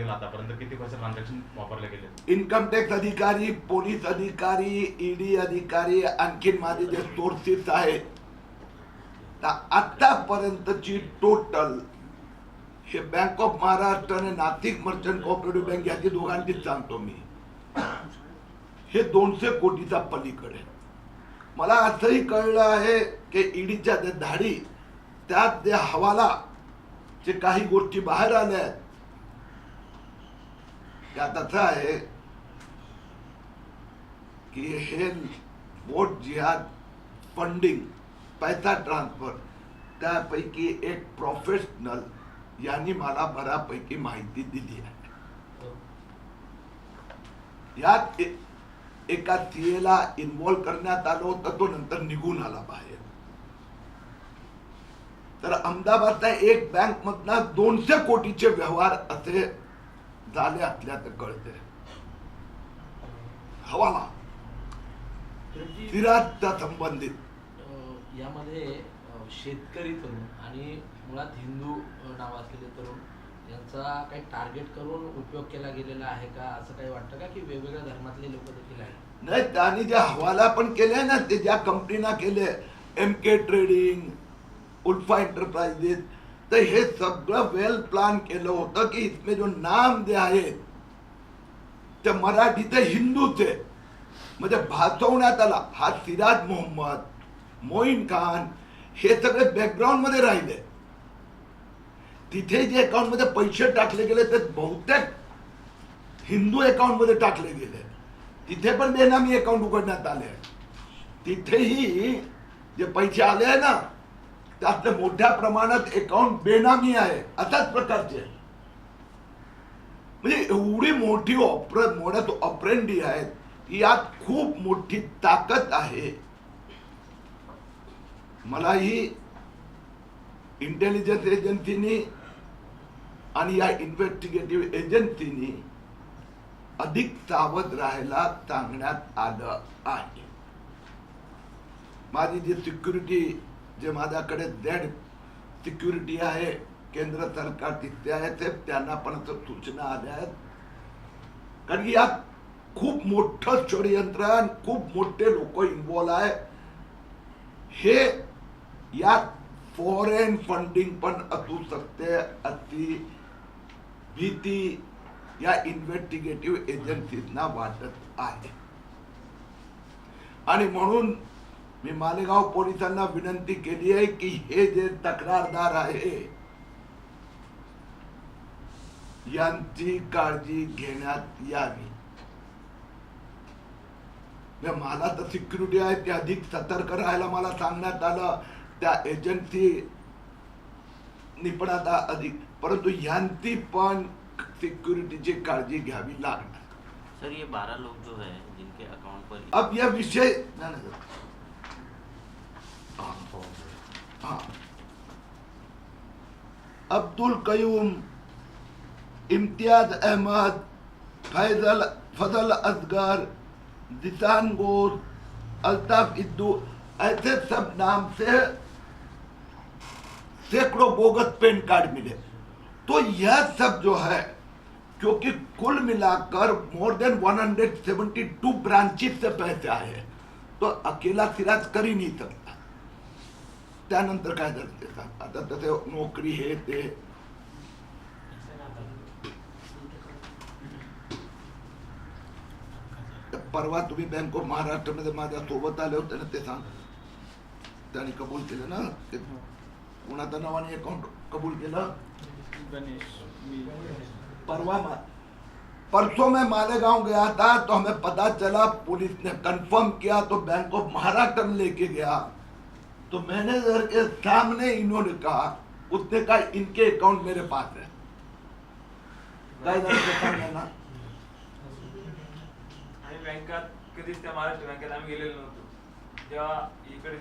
केलं आतापर्यंत? किती पैसे ट्रान्झॅक्शन वापरले गेले? इन्कम टॅक्स अधिकारी, पोलीस अधिकारी, ईडी अधिकारी, आणखीन माझे जे सोर्सेस आहेत, आतापर्यंतची टोटल हे बँक ऑफ महाराष्ट्र आणि नाशिक मर्चंट कोऑपरेटिव्ह बँक याची दोघांचीच सांगतो मी, हे 200 कोटीचा पलीकडे. मला असंही कळलं आहे की ईडीच्या जे धाडी, त्यात जे हवाला जे काही गोष्टी बाहेर आल्या आहेत, त्यात असं आहे की हे वोट जिहाद फंडिंग, पैसा ट्रान्सफर, त्यापैकी एक प्रोफेशनल यांनी मला बऱ्यापैकी माहिती दिली आहे. यात एका सीएला इन्व्हॉल्व करण्यात आलं होतं, तो नंतर निघून आला बाहेर. तर अहमदाबादच्या एक बँक मधनं 200 कोटीचे व्यवहार असे झाले असल्याचं कळते. हवाला सिराजच्या संबंधित यामध्ये शेतकरी तरुण आणि मुळात हिंदू नाव असलेले तरुण यांचा काही टार्गेट करून उपयोग केला गेलेला आहे का, असं काही वाटतं का, की वेगवेगळ्या धर्मातले लोक देखील आहेत? नाही, त्यांनी जे हवाला पण केले ना, ते ज्या कंपनीना केले, MK ट्रेडिंग, उल्फा एंटरप्राइजेस, तर हे सगळं वेल प्लान केलं होतं की इसमें जो नाम जे आहे ते मराठीचे हिंदूचे, म्हणजे भासवण्यात आला. हा सिराज मोहम्मद, मोईन खान, हे सगळे बॅकग्राऊंड मध्ये राहिले. तिथे जे अकाउंट मध्ये पैसे टाकले गेले ते बहुतेक हिंदू अकाउंट मध्ये टाकले गेले. तिथे पण बेनामी अकाउंट उघडण्यात आले. तिथेही जे पैसे आले आहे ना, त्यातले मोठ्या प्रमाणात अकाउंट बेनामी आहे, अशाच प्रकारचे. म्हणजे एवढी मोठी मोठ्यात ऑपरेंडी आहेत, यात खूप मोठी ताकद आहे. मलाही इंटेलिजन्स एजन्सीनी आणि या इन्व्हेस्टिगेटिव्ह एजन्सीनी अधिक सावध राहायला सांगण्यात आलं आहे. माझी जी सिक्युरिटी, जे माझ्याकडे झेड सिक्युरिटी आहे, केंद्र सरकार तिथे आहे, ते त्यांना पण सूचना आल्या आहेत. कारण यात खूप मोठं षडयंत्र आणि खूप मोठे लोक इन्व्हॉल्व आहे. हे यात फॉरेन फंडिंग पण असू शकते, अशी भीती या इन्व्हेस्टिगेटिव्ह एजन्सीजना वाटत आहे. आणि म्हणून मी मालेगाव पोलिसांना विनंती केली आहे की हे जे तक्रारदार आहे यांची काळजी घेण्यात यावी. मला तर सिक्युरिटी आहे ते अधिक सतर्क राहायला मला सांगण्यात आलं, त्या एजन्सी निपणाता अधिक, परंतु यांची पण सिक्युरिटीची काळजी घ्यावी लागणार. सर, ये 12 लोग जो है जिनके अकाउंट पर अब यह विषय अब्दुल कयूम, इम्तियाज अहमद, फजल असगर, दिसान गोर, अल्ताफ इद्दू, ऐसे सब नाम से सैकड़ों बोगस पेन कार्ड मिले. तो यह सब जो है, क्योंकि कुल मिलाकर मोर देन 172 ब्रांचेस से पैसे आए, तो अकेला सिराज कर ही नहीं सकता. त्यानंतर काय झालं साहेब, आता तसे नोकरी हे ते. परवा तुम्ही बँक ऑफ महाराष्ट्र मध्ये माझ्या सोबत आले होते ना, ते सांग, त्यांनी कबूल केलं ना, कुणाच्या नावाने अकाउंट कबूल केलं? परसों मैं मालेगांव गया था, तो हमें पता चला, पुलिस ने कंफर्म किया, तो बैंक ऑफ महाराष्ट्र में लेके गया, तो मैनेजर के सामने इन्होंने कहा, उसने कहा इनके अकाउंट मेरे पास है. काय झालं ना, बँकात कधीच त्या महाराष्ट्र बँकेत आम्ही गेलेलो नव्हतो. जेव्हा इकडे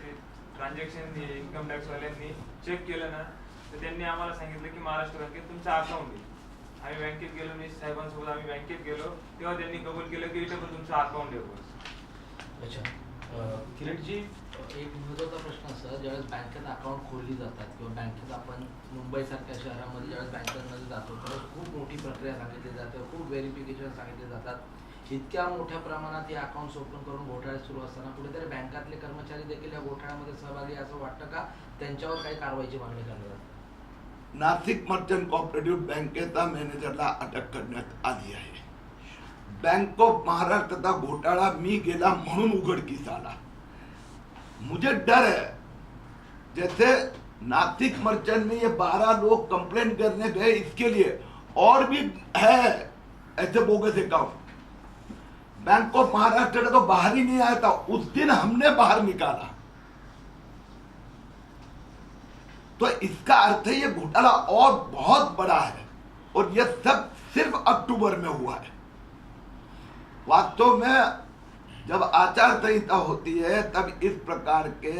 ट्रान्झॅक्शन इन्कम टॅक्स वाल्यांनी चेक केलं ना, तर त्यांनी आम्हाला सांगितलं की महाराष्ट्र बँकेत तुमचं अकाउंट आहे. आम्ही बँकेत गेलो नाही, साहेबांसोबत आम्ही बँकेत गेलो, तेव्हा त्यांनी कबूल केलं की इथे पण तुमचं अकाउंट आहे. अच्छा, किरीटजी, एक महत्त्वाचा प्रश्न असा, ज्यावेळेस बँकेत अकाउंट खोलली जातात किंवा बँकेत आपण मुंबईसारख्या शहरामध्ये ज्यावेळेस बँकांमध्ये जातो त्यावेळेस खूप मोठी प्रक्रिया सांगितली जाते, खूप व्हेरिफिकेशन सांगितले जातात. इतक्या मोठ्या प्रमाणात हे अकाउंट्स ओपन करून घोटाळे सुरू असताना कुठेतरी बँकातले कर्मचारी देखील या घोटाळ्यामध्ये सहभागी असं वाटतं का? त्यांच्यावर काही कारवाईची मागणी करण्यात जाते? नाशिक मर्चंट कोऑपरेटिव्ह बँकेचा मॅनेजरला अटक करण्यात आली आहे. बैंक ऑफ महाराष्ट्र का घोटाला मी गेला म्हणून उघडकीस आला. मुझे डर है जैसे नासिक मर्चेंट में ये 12 लोग कंप्लेंट करने गए, इसके लिए और भी है ऐसे bogus account. Bank of Maharashtra का तो बाहर ही नहीं आया था, उस दिन हमने बाहर निकाला. तो इसका अर्थ है ये घोटाला और बहुत बड़ा है और ये सब सिर्फ अक्टूबर में हुआ है. वास्तव में जब आचार संहिता होती है तब इस प्रकार के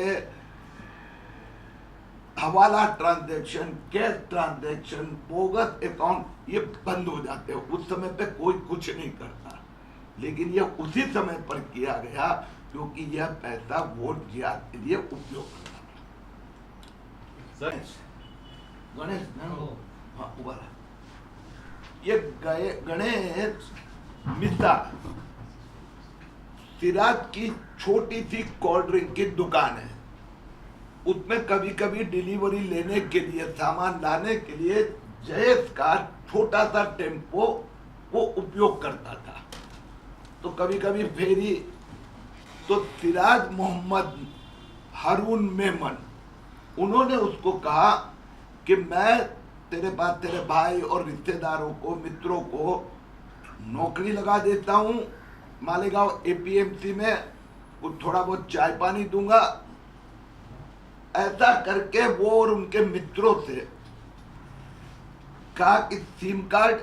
हवाला transaction, cash transaction, bogus account ये बंद हो जाते हैं. उस समय पे कोई कुछ नहीं करता, लेकिन ये उसी समय पर किया गया क्योंकि यह पैसा वोट जिहाद के लिए उपयोग करता था. गणेश हाँ उभा रहा. ये गणेश मिश्रा सिराज की छोटी सी कोल्ड ड्रिंक की दुकान है. उसमें कभी कभी डिलीवरी लेने के लिए, सामान लाने के लिए जयेश का छोटा सा टेम्पो वो उपयोग करता था. तो कभी कभी फेरी, तो सिराज मोहम्मद हारून मेमन उन्होंने उसको कहा कि मैं तेरे पास तेरे भाई और रिश्तेदारों को, मित्रों को नौकरी लगा देता हूँ मालेगांव एपीएमसी में, कुछ थोड़ा बहुत चाय पानी दूंगा. ऐसा करके वो और उनके मित्रों से कहा कि सिम कार्ड,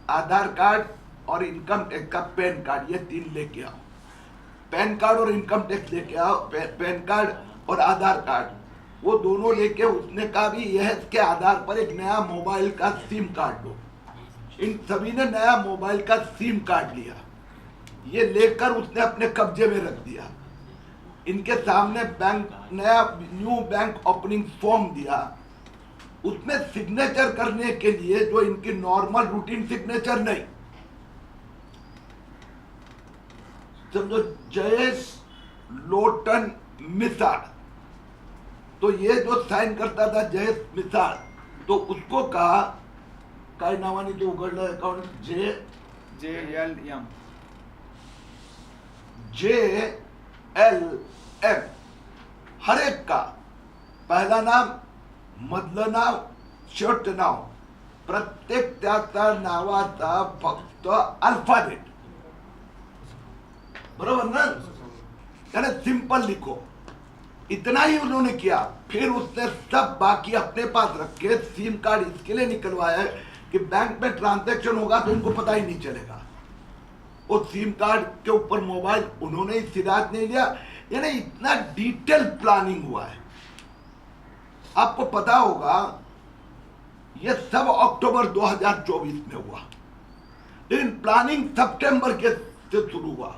आधार कार्ड और इनकम टैक्स का पैन कार्ड ये 3 लेके आओ. पैन कार्ड और इनकम टैक्स लेके आओ. पैन कार्ड और आधार कार्ड वो दोनों लेके उसने कहा भी यह के आधार पर एक नया मोबाइल का सिम कार्ड लो. इन सभी ने नया मोबाइल का सिम कार्ड लिया. ये लेकर उसने अपने कब्जे में रख दिया. इनके सामने बैंक नया न्यू बैंक ओपनिंग फॉर्म दिया. उसमें सिग्नेचर करने के लिए जो इनकी नॉर्मल रूटीन सिग्नेचर नहीं, समझो जयेश लोटन मिसाल, तो ये जो साइन करता था जयेश मिसाल, तो उसको कहा काय नावाने तो उघडलं अकाउंट JLM हर एक का पहिला नाम, मधलं नाव, शेवटचं नाव, प्रत्येक त्याचा नावाचा फक्त अल्फाबेट. बरोबर ना? यानी सिंपल लिखो. इतना ही उन्होंने किया. फिर उसने सब बाकी अपने पास रखे. सिम कार्ड इसके लिए निकलवाया है कि बैंक में ट्रांजैक्शन होगा तो इनको पता ही नहीं चलेगा. वो सिम कार्ड के ऊपर मोबाइल उन्होंने ही सिराज नहीं लिया. यानी इतना डिटेल प्लानिंग हुआ है. आपको पता होगा ये सब अक्टूबर 2024 में हुआ, लेकिन प्लानिंग सितंबर के से शुरू हुआ.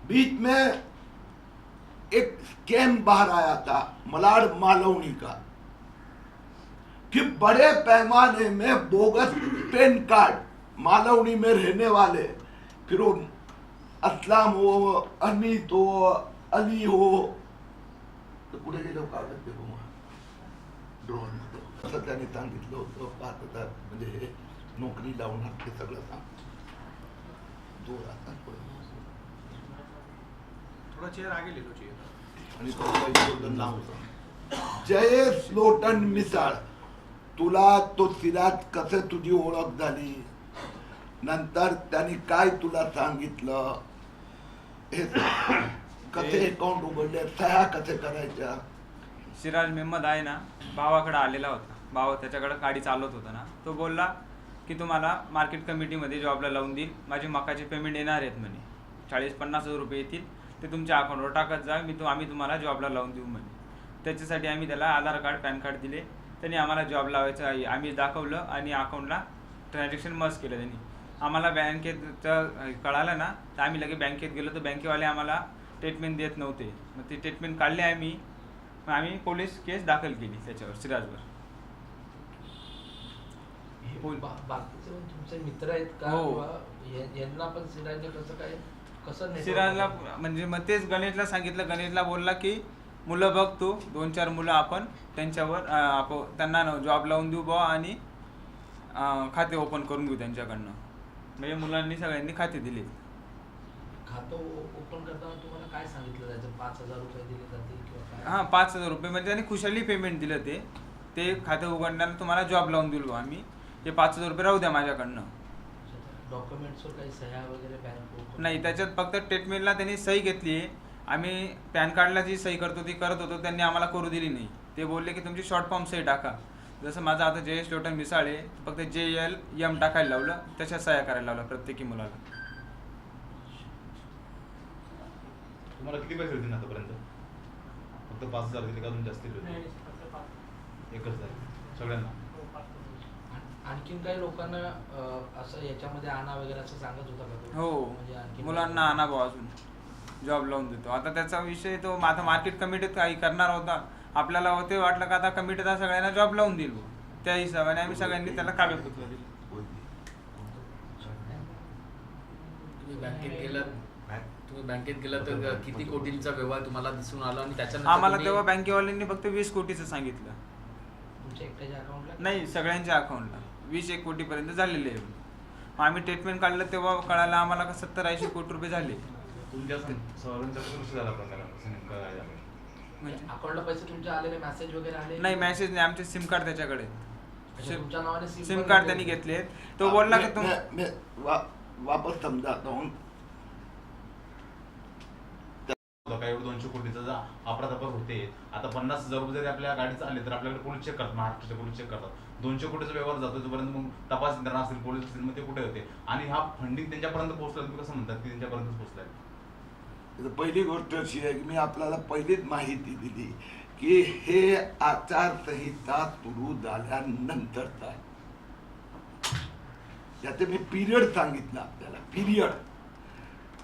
बीच में एक स्कैम बाहर आया था मलाड मालवनी का कि बड़े पैमाने में बोगस पेन कार्ड मालवनी में रहने वाले, फिर वो असलाम हो, अमित हो, अली हो, तो पुढे गेलो कागद ते ड्रोन असं त्याने सांगितलं होतं. 5,000 म्हणजे हे नोकरी लावणार ते सगळं सांग. जोरात थोड़ा चेयर आगे ले लो चेयर. आणि तो नाव जयेश लोटन मिसाळ. तुला तो सिराज कसे तुझी ओळख झाली, नंतर त्यांनी काय तुला सांगितलं, हे कसे अकाउंट उघडले, सह्या कसे करायच्या. सिराज मेहमद आहे ना, भावाकडे आलेला होता. भाव त्याच्याकडे गाडी चालवत होता ना, तो बोलला की तुम्हाला मार्केट कमिटीमध्ये जॉबला लावून देईल, माझी मकाचे पेमेंट येणार आहेत म्हणे, 40-50 रुपये येतील, ते तुमच्या अकाउंटवर टाकत जा, आम्ही तुम्हाला जॉबला लावून देऊ म्हणे. त्याच्यासाठी आम्ही त्याला आधार कार्ड, पॅन कार्ड दिले. त्यांनी आम्हाला जॉब लावायचं आहे आम्ही दाखवलं आणि अकाउंटला ट्रान्झॅक्शन मस्ट केलं. त्यांनी आम्हाला बँकेत कळालं ना, तर आम्ही लगे बँकेत गेलो, तर बँकेवाले आम्हाला ट्रीटमेंट देत नव्हते. मग ती ट्रीटमेंट काढली आम्ही. मग आम्ही पोलीस केस दाखल केली त्याच्यावर, सिराजवर. बाकीचे पण तुमचे मित्र आहेत का? हो. किंवा यांना पण सिराजने कसं network सिराजला होतं? म्हणजे मग तेच गणेशला सांगितलं. गणेशला बोलला की मुलं बघ तू, 2-4 मुलं आपण त्यांच्यावर त्यांना जॉब लावून देऊ बुवा आणि खाते ओपन करून घेऊ त्यांच्याकडनं. म्हणजे मुलांनी सगळ्यांनी खाते दिले. खातं ओपन करताना तुम्हाला काय सांगितलं जायचं? 5,000 रुपये दिले जातील किंवा काय? हां, 5,000 रुपये म्हणजे त्यांनी खुशाली पेमेंट दिलं. ते खातं उघडण्याला तुम्हाला जॉब लावून दिलो आम्ही, ते 5,000 रुपये राहू द्या माझ्याकडनं. डॉक्युमेंट्सवर काही सह्या वगैरे बँक नाही, त्याच्यात फक्त स्टेटमेंटला त्यांनी सही घेतली आहे. आम्ही पॅन कार्डला जी सही करतो ती करत होतो, त्यांनी आम्हाला करू दिली नाही. ते बोलले की तुमची शॉर्ट फॉर्म सही टाका. जसं माझं आता जयेश लोटन मिसाळे, फक्त JLM टाकायला लावलं, तशा सह्या करायला लावल्या प्रत्येकी मुलाला. तुम्हाला किती पैसे होते आतापर्यंत? फक्त 5,000 दिले का अजून जास्त दिले? एकच झाले सगळ्यांना. आणखीन काही लोकांना असं याच्यामध्ये आणा वगैरे असं सांगत होता का तो? हो, म्हणजे आणखीन मुलांना आणा भाऊ, अजून जॉब लावून देतो. आता त्याचा विषय तो आता मार्केट कमिटीत काही करणार होता. आपल्याला होते वाटलं का आता कमिटीत सगळ्यांना जॉब लावून देईल भाऊ. त्या हिशोबाने आम्ही सगळ्यांनी त्याला कागदपत्र दिली. तुम्ही बँकेत गेलात तर किती कोटींचा व्यवहार तुम्हाला दिसून आला आणि त्याच्यानंतर आम्हाला तेव्हा बँकेवाल्यांनी फक्त 20 कोटीचं सांगितलं. तुमच्या एकट्याच्या अकाउंटला? नाही, सगळ्यांच्या अकाउंटला 20-1 कोटीपर्यंत झालेले आहे. मग आम्ही ट्रीटमेंट काढलं तेव्हा कळालं आम्हाला का 70-80 कोटी रुपये झाले. तुमच्या सर्वांचा कसं झाला प्रकार? नेमका काय झालं? म्हणजे अकाउंटला पैसे तुमच्या आलेले मेसेज वगैरे आले? नाही, मेसेज नाही. आमचे सिम कार्ड त्याच्याकडे, अच्छा, तुमच्या नावाने सिम कार्ड त्यांनी घेतले. तो बोलला की तुम मैं वापस समझाता हूँ. काही 200 कोटीचा जर अपराध होते, आता 50,000 रुपये जरी आपल्या गाडीचं आले तर आपल्याकडे पोलीस चेक करतात, महाराष्ट्राचे पोलीस चेक करतात. 200 कोटीचा व्यवहार जातो जोपर्यंत मग तपास यंत्रणा असेल, पोलीस असेल, मग ते कुठे होते? आणि हा फंडिंग त्यांच्यापर्यंत पोहोचला, तुम्ही कसं म्हणतात की त्यांच्यापर्यंत पोहोचलाय? पहिली गोष्ट अशी आहे की मी आपल्याला पहिलीच माहिती दिली की हे आचारसंहिता सुरू झाल्यानंतरचा आहे. याचे मी पिरियड सांगितलं आपल्याला. पिरियड,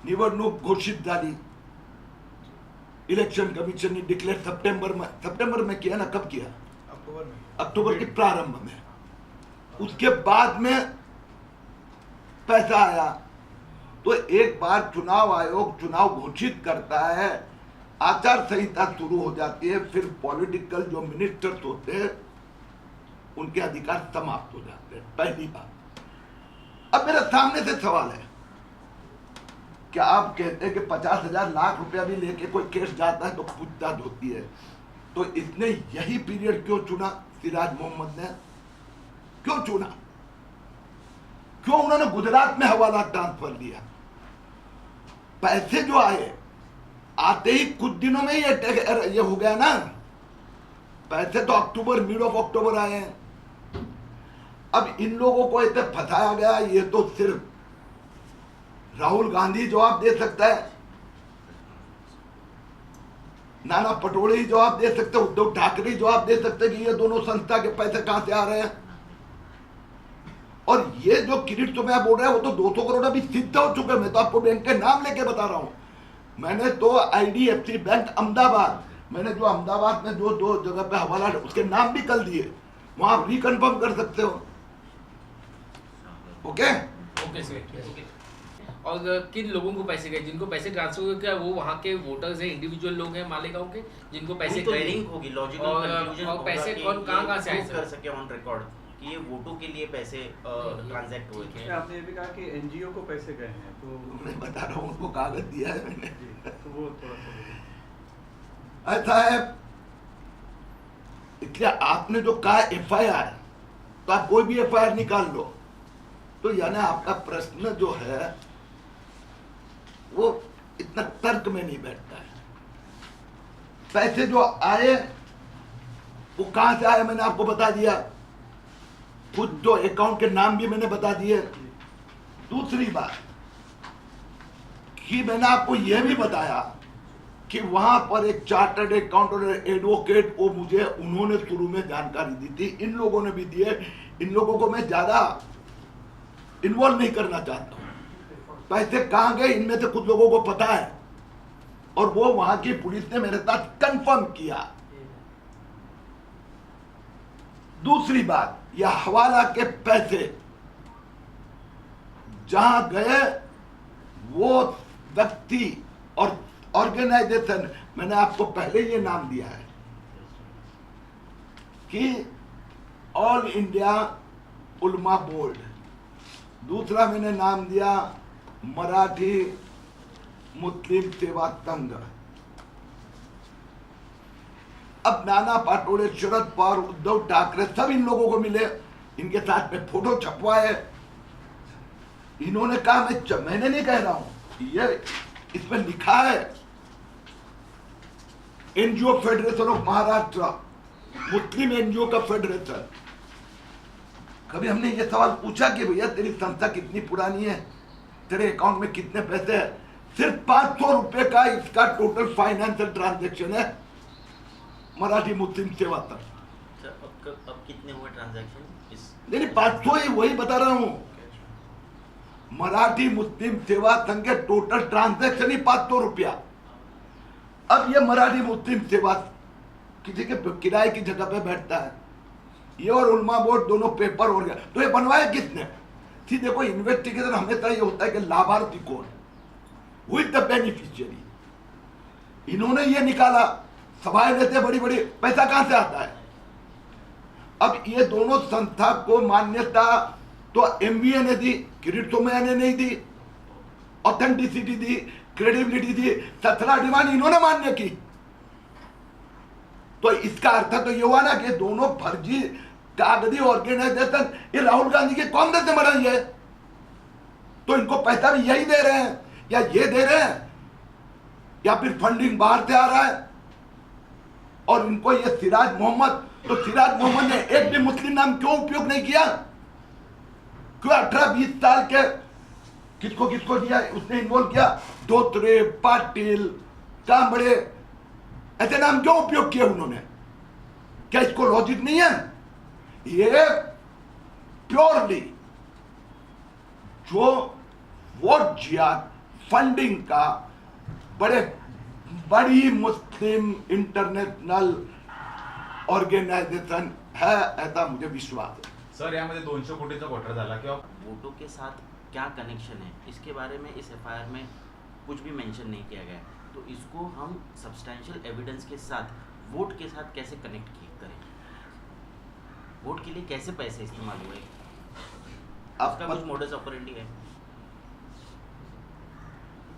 निवडणूक घोषित झाली, इलेक्शन कमीशन ने डिक्लेयर सितंबर में किया ना? कब किया? अक्टूबर के प्रारंभ में. उसके बाद में पैसा आया. तो एक बार चुनाव आयोग चुनाव घोषित करता है, आचार संहिता शुरू हो जाती है, फिर पॉलिटिकल जो मिनिस्टर्स होते हैं उनके अधिकार समाप्त हो जाते हैं. पहली बात. अब मेरे सामने से सवाल है, क्या आप कहते हैं कि 50,000 लाख रुपया भी लेके कोई केस जाता है तो पूछताछ होती है, तो इसने यही पीरियड क्यों चुना? सिराज मोहम्मद ने क्यों चुना? क्यों उन्होंने गुजरात में हवाला ट्रांसफर लिया? पैसे जो आते ही कुछ दिनों में ये हो गया ना. पैसे तो अक्टूबर, मिड ऑफ अक्टूबर आए हैं. अब इन लोगों को इतने फंसाया गया, ये तो सिर्फ राहुल गांधी जवाब दे सकता है, नाना पटोले ही जवाब दे सकते, उद्धव ठाकरे जवाब दे सकते कि ये दोनों संस्था के पैसे कहां से आ रहे हैं. और ये जो किरीट तो मैं बोल रहा है वो तो 200 करोड़ अभी सिद्ध हो चुके. मैं तो आपको बैंक के नाम लेके बता रहा हूं. मैंने तो IDFC बैंक अहमदाबाद, मैंने जो अहमदाबाद में जो 2 जगह पे हवाला उसके नाम भी कल दिए, वहां आप रिकन्फर्म कर सकते हो. Okay okay sir. और किन लोगों को पैसे गए? जिनको पैसे ट्रांसफर हुए, क्या वो वहाँ के वोटर्स हैं, इंडिविजुअल लोग हैं मालेगांव के, जिनको पैसे तो गए? लिंक होगी, लॉजिकल और कंक्लूजन पैसे कौन कहाँ से आए कर सर? सके ऑन रिकॉर्ड कि ये वोटों के लिए पैसे ट्रांजैक्ट हुए थे. आपने ये भी कहा कि NGO को पैसे गए हैं, तो मैं बता रहा हूं, उनको कागज दिया है मैंने. तो वो थोड़ा सा ऐसा है, इसलिए आपने जो कहा FIR, तो आप कोई भी FIR निकाल लो, तो यानी आपका प्रश्न जो है वो इतना तर्क में नहीं बैठता है. पैसे जो आए वो कहां से आए मैंने आपको बता दिया. खुद जो अकाउंट के नाम भी मैंने बता दिए. दूसरी बात कि मैंने आपको यह भी बताया कि वहां पर एक चार्टर्ड अकाउंटेंट एडवोकेट को मुझे उन्होंने शुरू में जानकारी दी थी, इन लोगों ने भी दिए. इन लोगों को मैं ज्यादा इन्वॉल्व नहीं करना चाहता हूं. पैसे कहां गए इनमें से कुछ लोगों को पता है, और वो वहां की पुलिस ने मेरे साथ कंफर्म किया। दूसरी बात, यह हवाला के पैसे जहां गए वो व्यक्ति और ऑर्गेनाइजेशन, मैंने आपको पहले ये नाम दिया है कि ऑल इंडिया उलमा बोर्ड, दूसरा मैंने नाम दिया मराठी मुस्लिम सेवा संघ। अब नाना पाटोले, शरद पवार, उद्धव ठाकरे सब इन लोगों को मिले, इनके साथ में फोटो छपवाए। इन्होंने कहा, मैंने नहीं कह रहा हूं, ये इसमें लिखा है NGO federation of Maharashtra, Muslim NGO का फेडरेशन। कभी हमने ये सवाल पूछा कि भैया तेरी संस्था कितनी पुरानी है, तेरे अकाउंट में कितने पैसे हैं? सिर्फ 500 रुपए का इसका टोटल फाइनेंशियल ट्रांजैक्शन है मराठी मुस्लिम सेवा संघ। अब कितने हुए ट्रांजैक्शन इस? नहीं 500 ही, वही बता रहा हूं। मराठी मुस्लिम सेवा संघ के टोटल ट्रांजैक्शन ही 500 रुपया। अब ये मराठी मुस्लिम सेवा किसी के किराए की जगह पे बैठता है, ये और उलमा बोर्ड दोनों पेपर हो गया, तो ये बनवाया किसने? थी देखो, इन्वेस्टिगेशन हमेशा ये होता है कि लाभार्थी कौन, हु इज द बेनिफिशियरी। इन्होंने ये निकाला, सभाएं लेते बड़ी बड़ी, पैसा कहां से आता है? अब ये दोनों संस्था को मान्यता तो एमबीए ने दी, किरीट सोमैया ने नहीं दी, ऑथेंटिसिटी दी, क्रेडिबिलिटी दी, 17 डिमांड इन्होंने मान्य की। तो इसका अर्थ तो ये हुआ ना कि दोनों फर्जी कागजी ऑर्गेनाइजेशन ये राहुल गांधी के कांग्रेस ने बनाई है, तो इनको पैसा भी यही दे रहे हैं या ये दे रहे हैं, या फिर फंडिंग बाहर से आ रहा है। और इनको ये सिराज मोहम्मद, तो सिराज मोहम्मद ने एक भी मुस्लिम नाम क्यों उपयोग नहीं किया? क्यों 18-20 साल के किसको किसको दिया उसने इन्वॉल्व किया? धोत्रे, पाटिल, कांबड़े, ऐसे नाम क्यों उपयोग किए उन्होंने? क्या इसको लॉजिक नहीं है? ये प्योरली जो वोट जिहाद फंडिंग का बड़ी मुस्लिम इंटरनेशनल ऑर्गेनाइजेशन है, ऐसा मुझे विश्वास है। सर यामध्ये 200 कोटीचा घोटाळा झाला किंवा वोटों के साथ क्या कनेक्शन है, इसके बारे में इस एफआईआर में कुछ भी मेंशन नहीं किया गया है। तो इसको हम सब्सटैंशियल एविडेंस के साथ वोट के साथ कैसे कनेक्ट करें? वोट के लिए कैसे पैसे इस्तेमाल हुए? आपका कुछ मोडस ऑपरेंडी है?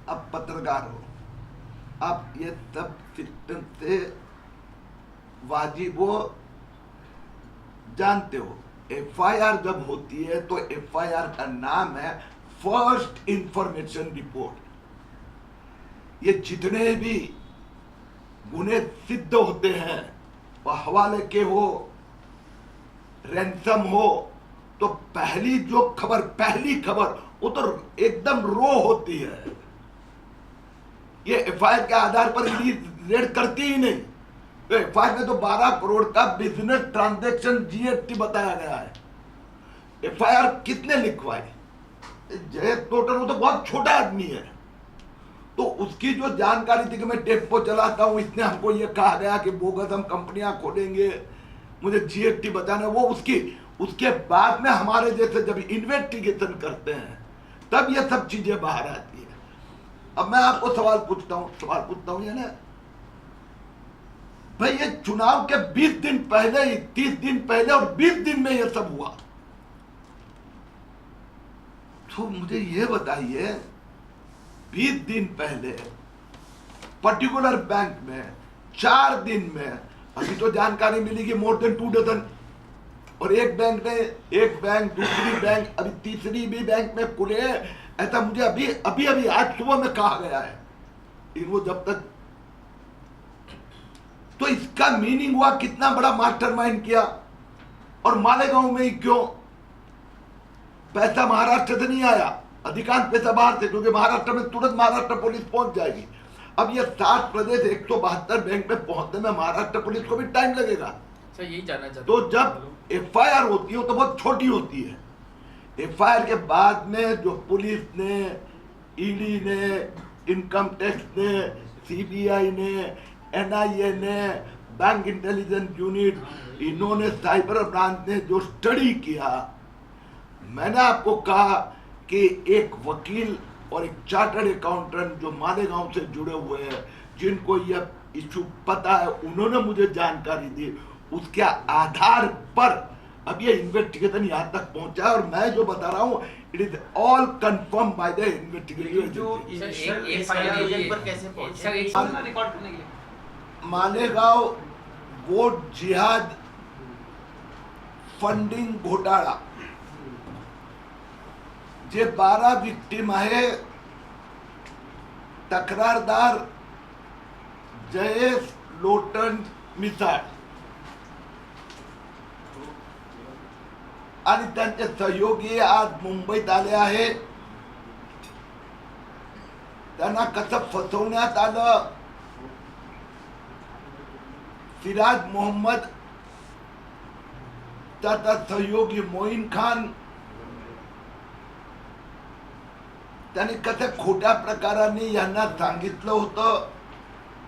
अब पत्रकार हो, आप ये सब सिस्टम से वाजिब हो, जानते हो। एफआईआर जब होती है तो एफआईआर का नाम है फर्स्ट इंफॉर्मेशन रिपोर्ट। ये जितने भी गुने सिद्ध होते हैं, वह हवाले के हो, रैंसम हो, तो पहली खबर वो तो एकदम रो होती है। ये एफआईआर के आधार पर रेड करती ही नहीं। तो एफआईआर में तो 12 करोड़ का बिजनेस ट्रांजैक्शन जीएसटी बताया गया है। एफआईआर कितने लिखवाए? जयेश टोटल वो तो बहुत छोटा आदमी है, तो उसकी जो जानकारी थी कि मैं टेम्पो चलाता हूं, इसने हमको ये कहा गया कि बोगस हम कंपनियां खोलेंगे, मुझे जीएसटी बताना, वो उसके बाद में हमारे जैसे जब इन्वेस्टिगेशन करते हैं तब ये सब चीजें बाहर आती है। अब मैं आपको सवाल पूछता हूं ये ना भाई, ये चुनाव के 20 दिन पहले, 30 दिन पहले और 20 दिन में ये सब हुआ, तो मुझे ये बताइए 20 दिन पहले पर्टिकुलर बैंक में 4 दिन में, अभी तो जानकारी मिली कि मोर देन 2 डजन, और एक बैंक दूसरी बैंक, अभी तीसरी भी बैंक में खुले, ऐसा मुझे अभी आज सुबह में कहा गया है। इनको जब तक, तो इसका मीनिंग हुआ कितना बड़ा मास्टरमाइंड किया। और मालेगांव में ही क्यों? पैसा महाराष्ट्र से नहीं आया, अधिकांश पैसा बाहर से, क्योंकि महाराष्ट्र में तुरंत महाराष्ट्र पुलिस पहुंच जाएगी। अब ये 7 प्रदेश 172 बैंक में पहुंचने में महाराष्ट्र पुलिस को भी टाइम लगेगा। सर यही जानना चाहते तो जब एफआईआर होती है तो बहुत छोटी होती है। एफआईआर के बाद में जो पुलिस ने, ईडी ने, इनकम टैक्स ने, सीबीआई ने, एनआईए ने, बैंक इंटेलिजेंस यूनिट, इन्होंने साइबर ब्रांच ने जो स्टडी किया, मैंने आपको कहा कि एक वकील और एक चार्टर्ड अकाउंटेंट जो मालेगांव से जुड़े हुए हैं, जिनको यह इशू पता है, उन्होंने मुझे जानकारी दी, उसके आधार पर अब ये इन्वेस्टिगेशन यहाँ तक पहुंचा है। और मैं जो बता रहा हूँ, it is all confirm by the investigation. जो एजेंट पर कैसे पहुंचे? रिकॉर्ड करने के लिए मालेगांव वोट जिहाद फंडिंग घोटाळा जे 12 विक्टीम आहे, तक्रारदार जयेश लोटन मिसाळ आणि त्यांचे सहयोगी आज मुंबईत आले आहे. त्यांना कसं फसवण्यात आलं, सिराज मोहम्मद त्याचा सहयोगी मोईन खान, त्याने कसं खोट्या प्रकाराने यांना सांगितलं होतं,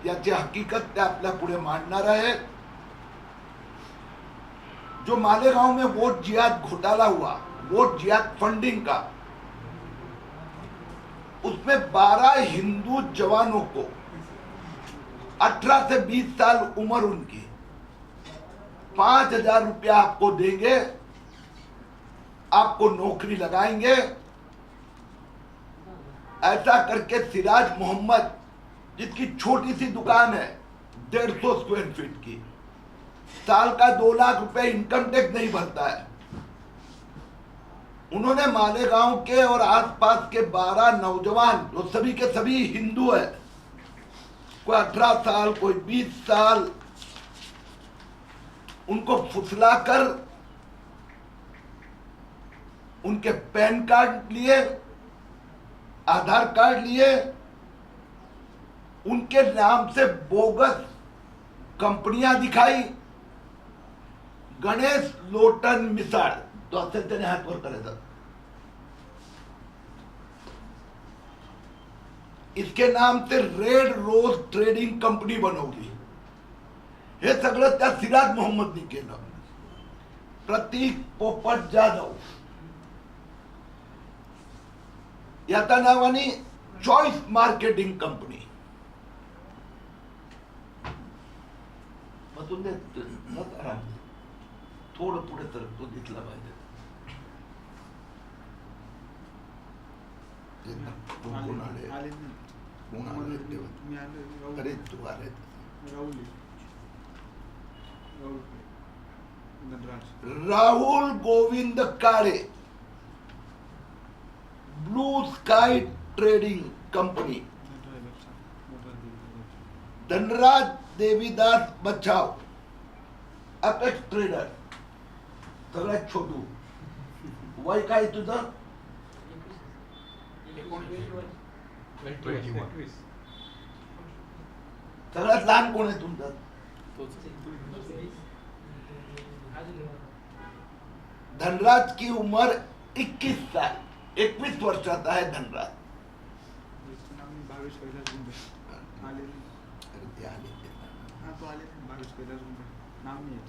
याची हकीकत ते आपल्या पुढे मांडणार आहे. जो मालेगांव में वोट जिहाद घोटाला हुआ, वोट जिहाद फंडिंग का, उसमें 12 हिंदू जवानों को 18 से 20 साल उम्र उनकी 5,000 रुपया आपको देंगे, आपको नौकरी लगाएंगे, ऐसा करके सिराज मोहम्मद, जिसकी छोटी सी दुकान है 150 स्क्वायर फीट की, साल का 2 लाख रुपए इनकम टैक्स नहीं भरता है, उन्होंने मालेगांव के और आसपास के 12 नौजवान जो सभी के सभी हिंदू है, कोई 18 साल, कोई 20 साल, उनको फुसलाकर उनके पैन कार्ड लिए, आधार कार्ड लिए, उनके नाम से बोगस कंपनियां दिखाई. गणेश लोटन मिसाळ, तो असेल त्याने हात वर करायचा. इसके नाम से रेड रोज ट्रेडिंग कंपनी बनवली. हे सगळं त्या सिराज मोहम्मदनी केलं. प्रतीक पोपट जाधव याच्या नावाने चॉईस मार्केटिंग कंपनी, बसून दे थोडं पुढे तर तो दिसला पाहिजे. कोण आले? कोण आले? अरे तू आले. Rahul Govind Kale, Blue Sky Trading Company, Dhanraj Devidas Bachav, Apex trader, सगळ्यात छोटू. वय काय तुझं? 21. सगळ्यात लहान कोण आहे तुमचं? धनराज की उम्र 21 साल, 21 वर्षाचा आहे धनराज. भावेश कैलास गुंबे आले. अरे ते आले ते. हाँ तो आले भावेश कैलास गुंबे, नाम नहीं है.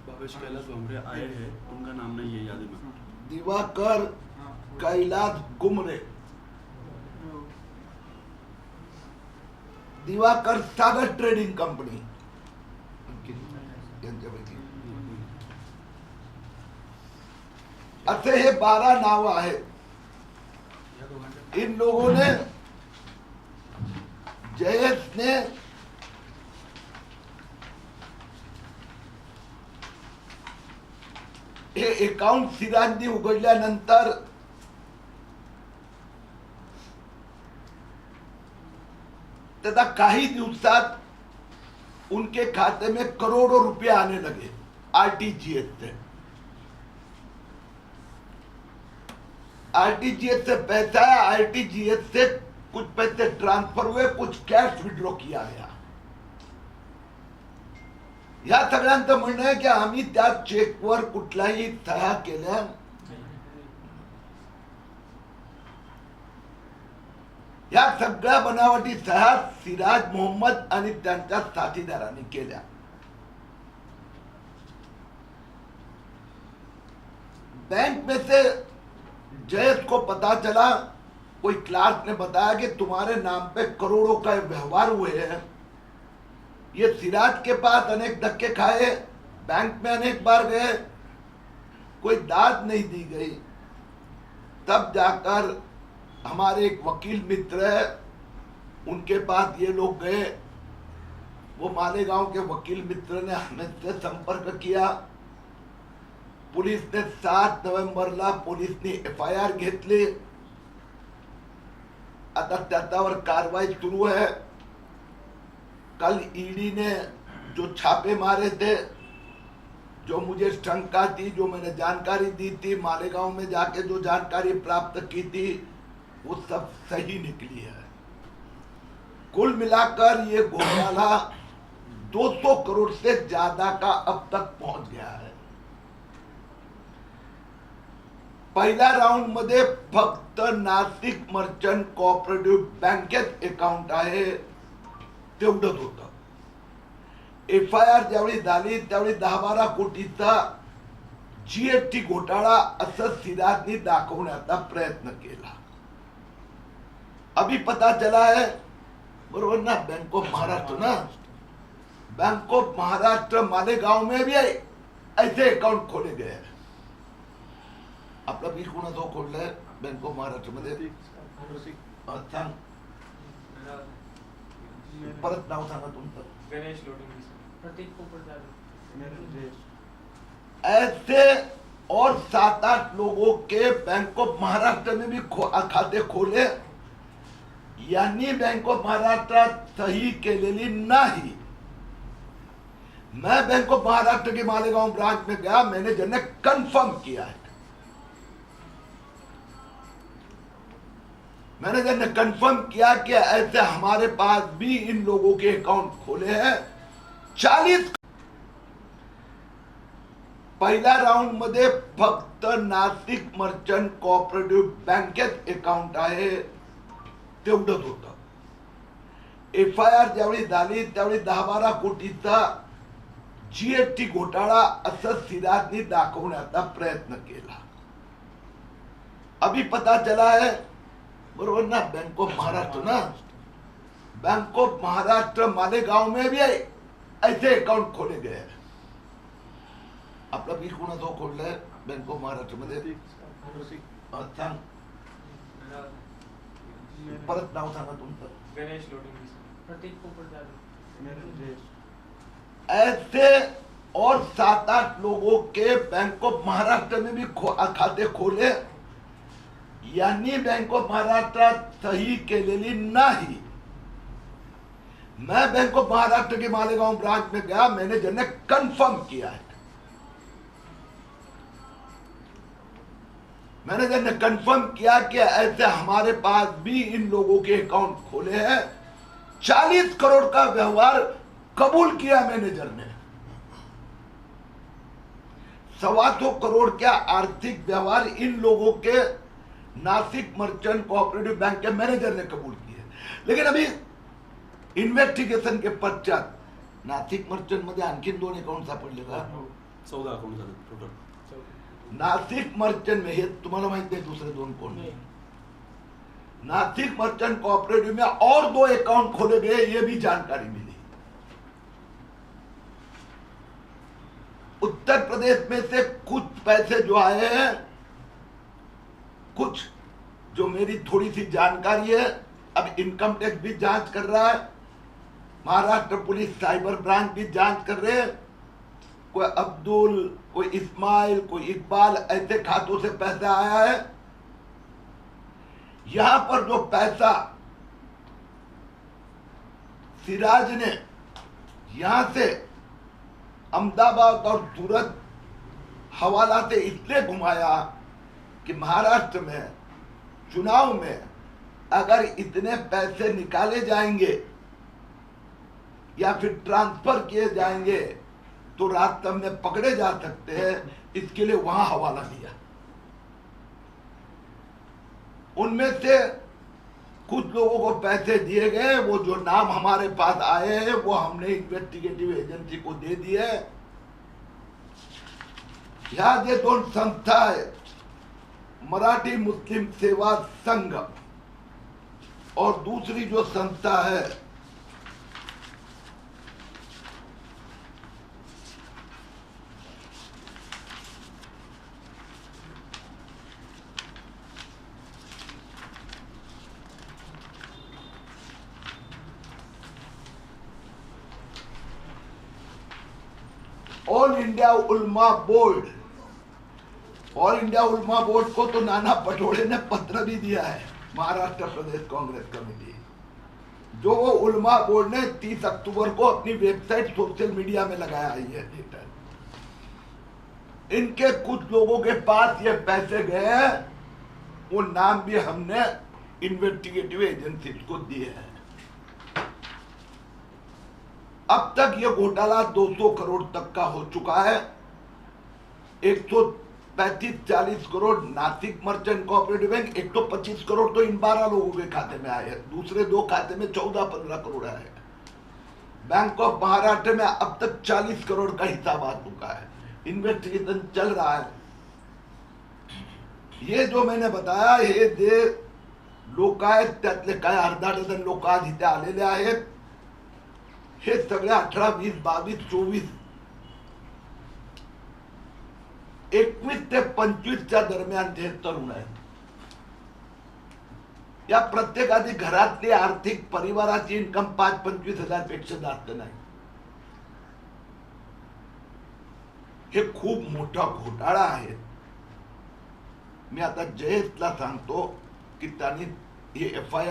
भावेश कैलाश घुमरे आए हैं, उनका नाम नहीं है याद में. दिवाकर कैलास गुमरे, दिवाकर सागर ट्रेडिंग कंपनी, यांच्यापैकी असे हे 12 नाव आहेत. इन लोगों ने, जयेश ने हे अकाउंट सिराजनी उघडल्यानंतर तथा काही दिवसात उनके खाते में करोड़ों रुपए आने लगे आरटीजीएस से. आरटीजीएस से पैसा है, आरटीजीएस से कुछ पैसे ट्रांसफर हुए, कुछ कैश विड्रॉ किया गया. या सगळ्यांचं म्हणणं आहे की आम्ही त्या चेकवर कुठलाही सह्या केल्या या सगळ्या बनावटी सह्या सिराज मोहम्मद आणि त्यांच्या साथीदारांनी केल्या. बैंक में से जयेश को पता चला, कोई क्लार्क ने बताया कि तुम्हारे नाम पे करोड़ों का व्यवहार हुए हैं. ये सिराज के पास अनेक धक्के खाए, बैंक में अनेक बार गए, कोई दाद नहीं दी गई. तब जाकर हमारे एक वकील मित्र है, उनके पास ये लोग गए. वो मालेगांव के वकील मित्र ने हमें से संपर्क किया. पोलिसने 7 नोव्हेंबरला पोलिसने FIR घेतली. आता त्याच्यावर कारवाई सुरू है. कल ईडी ने जो छापे मारे थे, जो मुझे शंका थी, जो मैंने जानकारी दी थी, मालेगांव में जाके जो जानकारी प्राप्त की थी, वो सब सही निकली है. कुल मिलाकर ये घोटाला 200 करोड़ से ज्यादा का अब तक पहुंच गया है. पहिल्या राउंड मध्ये फक्त नाशिक मर्चंट कोऑपरेटिव्ह बँकेत अकाउंट आहे तेवढंच होतं. FIR ज्यावेळी झाली त्यावेळी 10-12 कोटीचा GST घोटाळा असं सिराजनी दाखवण्याचा प्रयत्न केला. अभी पता चला है, बरोबर ना, बैंक ऑफ महाराष्ट्र ना, बैंक ऑफ महाराष्ट्र मालेगांव में भी ऐसे अकाउंट खोले गए हैं. आपलं बिल कोणाचं खोललंय बँक ऑफ महाराष्ट्र मध्ये? सांग, परत नाव सांगा तुमचं. गणेश लोडिंग. ऐसे और 7-8 लोगों के बैंक ऑफ महाराष्ट्र में भी खाते खोले. यांनी बैंक ऑफ महाराष्ट्रात सही केलेली नाही. मैं बैंक ऑफ महाराष्ट्र के मालेगांव ब्रांच में गया, मैनेजर ने कंफर्म किया है. मैनेजर ने कंफर्म किया कि ऐसे हमारे पास भी इन लोगों के अकाउंट खोले हैं 40. पहिल्या राउंड मध्ये फक्त नाशिक मर्चंट कोऑपरेटिव्ह बँकेत अकाउंट आहे तेवढंच होतं. FIR ज्यावेळी झाली त्यावेळी 10-12 कोटीचा GST घोटाळा असं सिराजनी दाखवण्याचा प्रयत्न केला. अभी पता चला है, बरोबर ना, बैंक ऑफ महाराष्ट्र ना, बैंक ऑफ महाराष्ट्र मालेगांव में भी ऐसे अकाउंट खोले गए हैं. आपलं बिल कोणाचं खोललंय बँक ऑफ महाराष्ट्र मध्ये? सांग, परत नाव सांगा तुमचं. गणेश लोडिंग. ऐसे और 7-8 लोगों के बैंक ऑफ महाराष्ट्र में भी खाते खोले. यांनी बैंक ऑफ महाराष्ट्रात सही केलेली नाही. मैं बैंक ऑफ महाराष्ट्र के मालेगांव ब्रांच में गया, मैनेजर ने कंफर्म किया है. मैनेजर ने कंफर्म किया कि ऐसे हमारे पास भी इन लोगों के अकाउंट खोले हैं. 40 करोड़ का व्यवहार कबूल किया मैनेजर ने. 125 करोड़ का आर्थिक व्यवहार इन लोगों के नासिक मर्चेंट कोऑपरेटिव बैंक के मैनेजर ने कबूल किए. लेकिन अभी इन्व्हेस्टिगेशन के पश्चात नासिक मर्चेंट मध्ये आणखी 2 अकाउंट सापडले का? 14 अकाउंट झाले टोटल. नासिक मर्चेंट में, हे तुम्हाला माहिती है दूसरे 2 कौन है? नासिक मर्चेंट कोऑपरेटिव में और 2 अकाउंट खोले गए, ये भी जानकारी मिली. उत्तर प्रदेश में से कुछ पैसे जो आए हैं, कुछ जो मेरी थोड़ी सी जानकारी है, अब इनकम टैक्स भी जांच कर रहा है, महाराष्ट्र पुलिस साइबर ब्रांच भी जांच कर रहे हैं. कोई अब्दुल, कोई इस्माइल, कोई इकबाल, ऐसे खातों से पैसा आया है. यहां पर जो पैसा सिराज ने यहां से अहमदाबाद और सूरत हवाला से इसलिए घुमाया कि महाराष्ट्र में चुनाव में अगर इतने पैसे निकाले जाएंगे या फिर ट्रांसफर किए जाएंगे तो रास्ते में पकड़े जा सकते हैं, इसके लिए वहां हवाला दिया. उनमें से कुछ लोगों को पैसे दिए गए, वो जो नाम हमारे पास आए हैं वो हमने इन्वेस्टिगेटिव एजेंसी को दे दिए। ह्या जे दोन संस्था आहे, मराठी मुस्लिम सेवा संघ और दूसरी जो संस्था है all India Ulama board, all India Ulama board को तो नाना पटोले ने पत्र भी दिया है, महाराष्ट्र प्रदेश कांग्रेस कमेटी, जो वो उल्मा बोर्ड ने 30 अक्टूबर को अपनी वेबसाइट सोशल मीडिया में लगाया है ये लेटर। इनके कुछ लोगों के पास ये पैसे गए हैं, वो नाम भी हमने इन्वेस्टिगेटिव एजेंसी को दिए हैं। अब तक ये घोटाला 200 करोड़ तक का हो चुका है। 135-40 crore Nashik merchant cooperative bank, 125 crore तो इन 12 लोगों के खाते में आए हैं, दूसरे 2 खाते में 14-15 करोड़ आए हैं। बैंक ऑफ महाराष्ट्र में अब तक 40 करोड़ का हिसाब आ चुका है, इन्वेस्टिगेशन चल रहा है। ये जो मैंने बताया हे जे लोक आहेत त्यातले काय अर्धा डझन लोक आज इथे आलेले आहेत, हे सगळे 18, 20, 22, 24, 21 ते 25च्या दरम्यानचे तरुण आहेत। या प्रत्येकाची घरातली आर्थिक परिवाराची इन्कम 5-25 हजार पेक्षा जास्त नाही। हे खूप मोठा घोटाळा आहे। मी आता जयेशला सांगतो की त्यांनी हे FIR